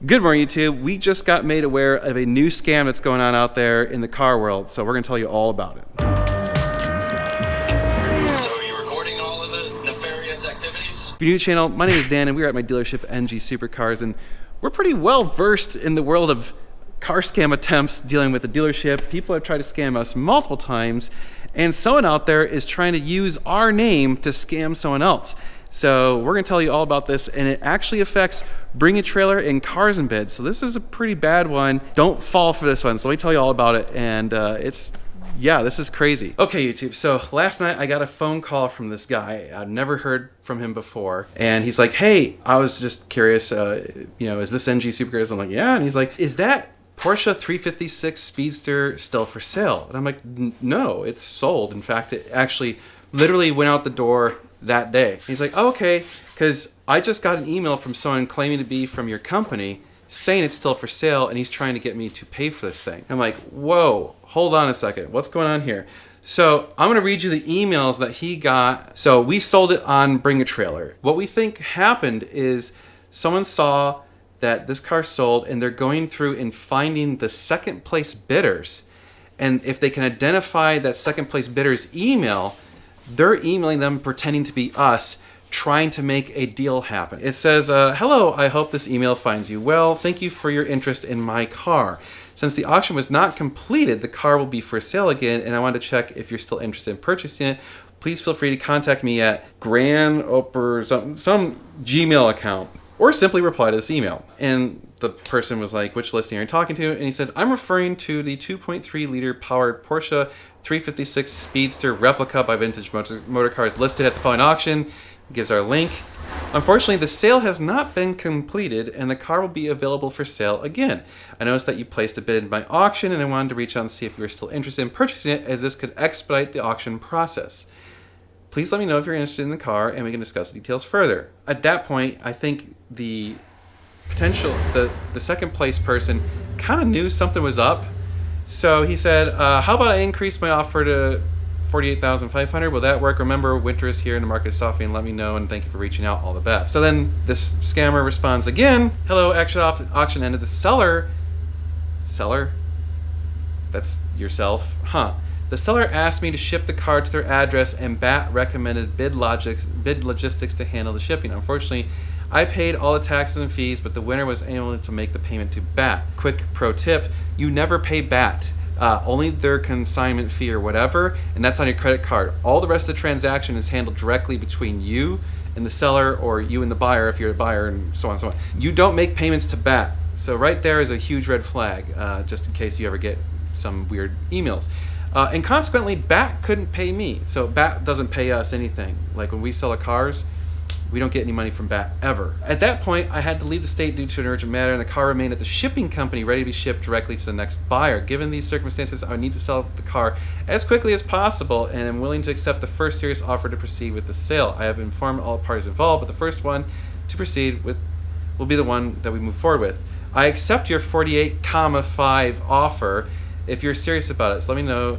Good morning, YouTube. We just got made aware of a new scam that's going on out there in the car world, so we're going to tell you all about it. So are you recording all of the nefarious activities? If you're new to the channel, my name is Dan, and we're at my dealership, NG Supercars, and we're pretty well versed in the world of car scam attempts dealing with the dealership. People have tried to scam us multiple times, and someone out there is trying to use our name to scam someone else. So we're going to tell you all about this, and it actually affects Bring a Trailer and Cars and Bids. So this is a pretty bad one. Don't fall for this one. So let me tell you all about it, and this is crazy. Okay, YouTube, so last night I got a phone call from this guy. I'd never heard from him before, and he's like, hey, I was just curious, is this NG Supercars? I'm like, yeah, and he's like, is that Porsche 356 Speedster still for sale? And I'm like, no, it's sold. In fact, it actually literally went out the door that day. He's like, oh, okay, because I just got an email from someone claiming to be from your company saying it's still for sale, and he's trying to get me to pay for this thing. I'm like, whoa, hold on a second. What's going on here? So I'm going to read you the emails that he got. So we sold it on Bring a Trailer. What we think happened is someone saw that this car sold, and they're going through and finding the second place bidders. And if they can identify that second place bidder's email, they're emailing them pretending to be us, trying to make a deal happen. It says, hello, I hope this email finds you well. Thank you for your interest in my car. Since the auction was not completed, the car will be for sale again, and I wanted to check if you're still interested in purchasing it. Please feel free to contact me at some Gmail account, or simply reply to this email. And the person was like, which listing are you talking to? And he said, I'm referring to the 2.3 liter powered Porsche 356 Speedster Replica by Vintage Motor Cars listed at the following auction. He gives our link. Unfortunately, the sale has not been completed, and the car will be available for sale again. I noticed that you placed a bid in my auction, and I wanted to reach out and see if you were still interested in purchasing it, as this could expedite the auction process. Please let me know if you're interested in the car, and we can discuss the details further. At that point, I think the second place person kind of knew something was up. So he said, how about I increase my offer to $48,500? Will that work? Remember, winter is here and the market is softening. Let me know, and thank you for reaching out. All the best. So then this scammer responds again. Hello, actually off the auction ended. The seller? That's yourself? Huh. The seller asked me to ship the car to their address, and BAT recommended bid logistics to handle the shipping. Unfortunately, I paid all the taxes and fees, but the winner was able to make the payment to BAT. Quick pro tip, you never pay BAT. Only their consignment fee or whatever, and that's on your credit card. All the rest of the transaction is handled directly between you and the seller, or you and the buyer if you're a buyer, and so on and so on. You don't make payments to BAT. So right there is a huge red flag, just in case you ever get some weird emails. And consequently, BAT couldn't pay me. So BAT doesn't pay us anything. Like when we sell our cars, we don't get any money from BAT ever. At that point, I had to leave the state due to an urgent matter, and the car remained at the shipping company ready to be shipped directly to the next buyer. Given these circumstances, I would need to sell the car as quickly as possible, and am willing to accept the first serious offer to proceed with the sale. I have informed all parties involved, but the first one to proceed with will be the one that we move forward with. I accept your 48,5 offer if you're serious about it. So let me know,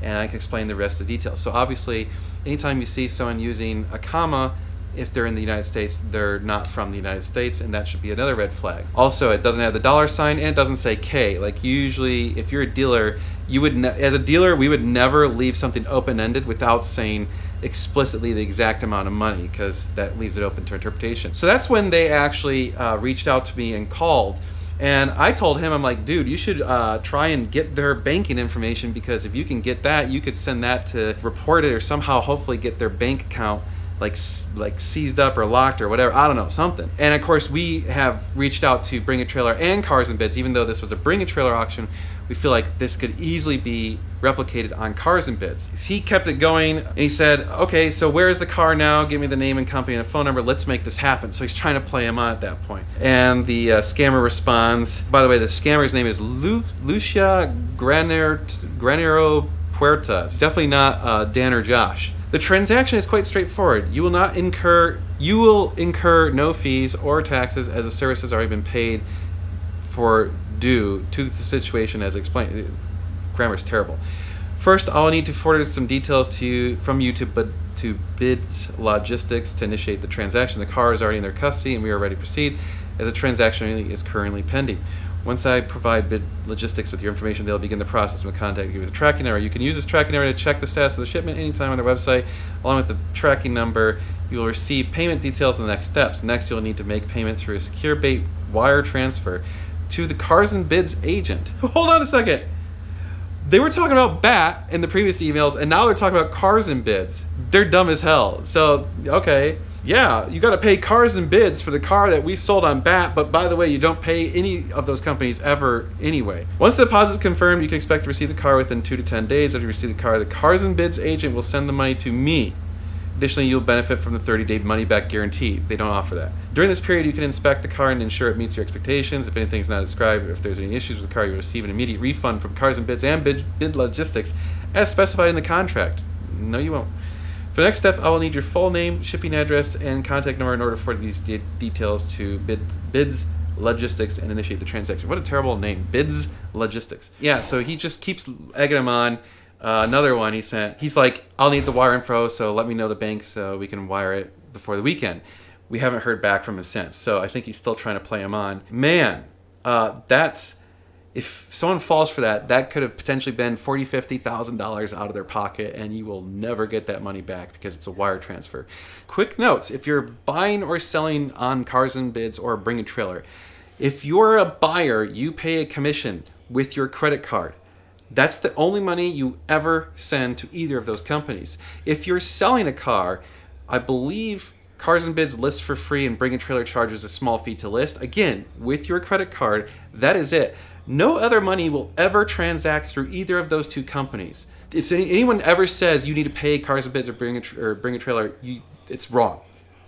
and I can explain the rest of the details. So obviously, anytime you see someone using a comma, if they're in the United States, they're not from the United States, and that should be another red flag. Also, it doesn't have the dollar sign, and it doesn't say K. Like usually, if you're a dealer, you would as a dealer, we would never leave something open-ended without saying explicitly the exact amount of money, because that leaves it open to interpretation. So that's when they actually reached out to me and called. And I told him, I'm like, dude, you should try and get their banking information, because if you can get that, you could send that to report it, or somehow hopefully get their bank account like seized up or locked or whatever. I don't know, something. And of course, we have reached out to Bring a Trailer and Cars and Bids. Even though this was a Bring a Trailer auction, we feel like this could easily be replicated on Cars and Bids. He kept it going, and he said, okay, so where is the car now? Give me the name and company and a phone number. Let's make this happen. So he's trying to play him on at that point. And the scammer responds. By the way, the scammer's name is Lucia Granero Puerta. It's definitely not Dan or Josh. The transaction is quite straightforward. You will incur no fees or taxes, as the service has already been paid for due to the situation as explained. Grammar is terrible. First, I'll need to forward some details from you to Bid Logistics to initiate the transaction. The car is already in their custody, and we are ready to proceed. as a transaction is currently pending. Once I provide Bid Logistics with your information, they'll begin the process of contacting you with a tracking error. You can use this tracking error to check the status of the shipment anytime on their website. Along with the tracking number, you will receive payment details in the next steps. Next, you'll need to make payment through a secure bait wire transfer to the Cars and Bids agent. Hold on a second. They were talking about BAT in the previous emails, and now they're talking about Cars and Bids. They're dumb as hell. So, okay. Yeah, you got to pay Cars and Bids for the car that we sold on BAT, but by the way, you don't pay any of those companies ever anyway. Once the deposit is confirmed, you can expect to receive the car within 2 to 10 days. After you receive the car, the Cars and Bids agent will send the money to me. Additionally, you'll benefit from the 30-day money-back guarantee. They don't offer that. During this period, you can inspect the car and ensure it meets your expectations. If anything's not described, if there's any issues with the car, you'll receive an immediate refund from Cars and Bids and Bid Logistics as specified in the contract. No, you won't. For the next step, I will need your full name, shipping address, and contact number in order for these details to Bids Logistics and initiate the transaction. What a terrible name, Bids Logistics. Yeah, so he just keeps egging him on. Another one he sent. He's like, I'll need the wire info, so let me know the bank so we can wire it before the weekend. We haven't heard back from him since, so I think he's still trying to play him on. Man, that's... If someone falls for that, that could have potentially been $40,000, $50,000 out of their pocket, and you will never get that money back because it's a wire transfer. Quick notes: if you're buying or selling on Cars and Bids or Bring a Trailer, if you're a buyer, you pay a commission with your credit card. That's the only money you ever send to either of those companies. If you're selling a car, I believe Cars and Bids lists for free and Bring a Trailer charges a small fee to list. Again, with your credit card, that is it. No other money will ever transact through either of those two companies. If anyone ever says you need to pay Cars and Bids or Bring a Trailer, it's wrong.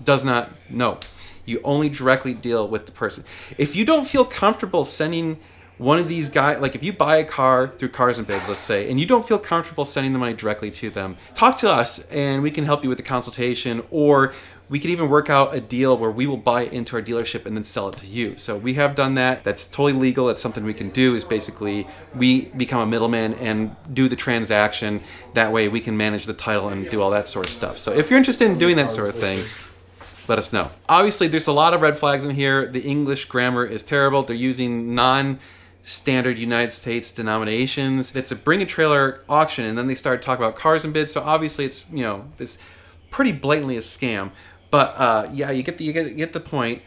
Does not, no. You only directly deal with the person. If you don't feel comfortable sending one of these guys, like if you buy a car through Cars and Bids, let's say, and you don't feel comfortable sending the money directly to them, talk to us and we can help you with the consultation, or we could even work out a deal where we will buy it into our dealership and then sell it to you. So we have done that. That's totally legal. That's something we can do, is basically we become a middleman and do the transaction. That way we can manage the title and do all that sort of stuff. So if you're interested in doing that sort of thing, let us know. Obviously, there's a lot of red flags in here. The English grammar is terrible. They're using non-standard United States denominations. It's a Bring a Trailer auction, and then they started talking about Cars and Bids. So obviously, it's it's pretty blatantly a scam. But yeah, you get the point.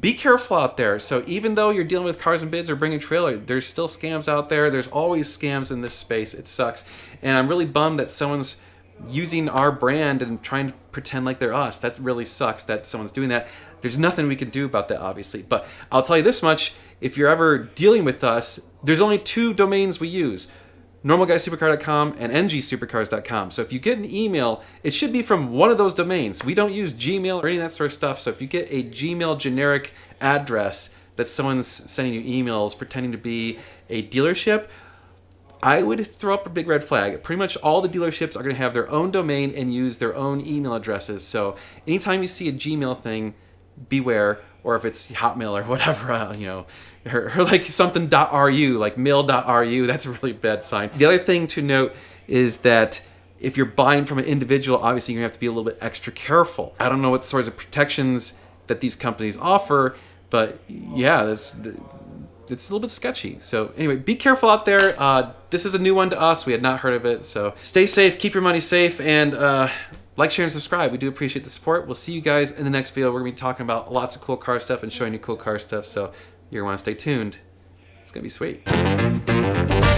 Be careful out there. So even though you're dealing with Cars and Bids or Bring a Trailer, there's still scams out there. There's always scams in this space. It sucks, and I'm really bummed that someone's using our brand and trying to pretend like they're us. That really sucks that someone's doing that. There's nothing we can do about that, obviously. But I'll tell you this much: if you're ever dealing with us, there's only 2 domains we use: normalguysupercar.com and ngsupercars.com. So if you get an email, it should be from one of those domains. We don't use Gmail or any of that sort of stuff. So if you get a Gmail generic address that someone's sending you emails pretending to be a dealership, I would throw up a big red flag. Pretty much all the dealerships are going to have their own domain and use their own email addresses. So anytime you see a Gmail thing, beware. Or if it's Hotmail or whatever, or like something .ru, like mail.ru, that's a really bad sign. The other thing to note is that if you're buying from an individual, obviously you're going to have to be a little bit extra careful. I don't know what sorts of protections that these companies offer, but yeah, it's a little bit sketchy. So anyway, be careful out there. This is a new one to us. We had not heard of it. So stay safe, keep your money safe, and like, share, and subscribe. We do appreciate the support. We'll see you guys in the next video. We're going to be talking about lots of cool car stuff and showing you cool car stuff. So you're going to want to stay tuned. It's going to be sweet.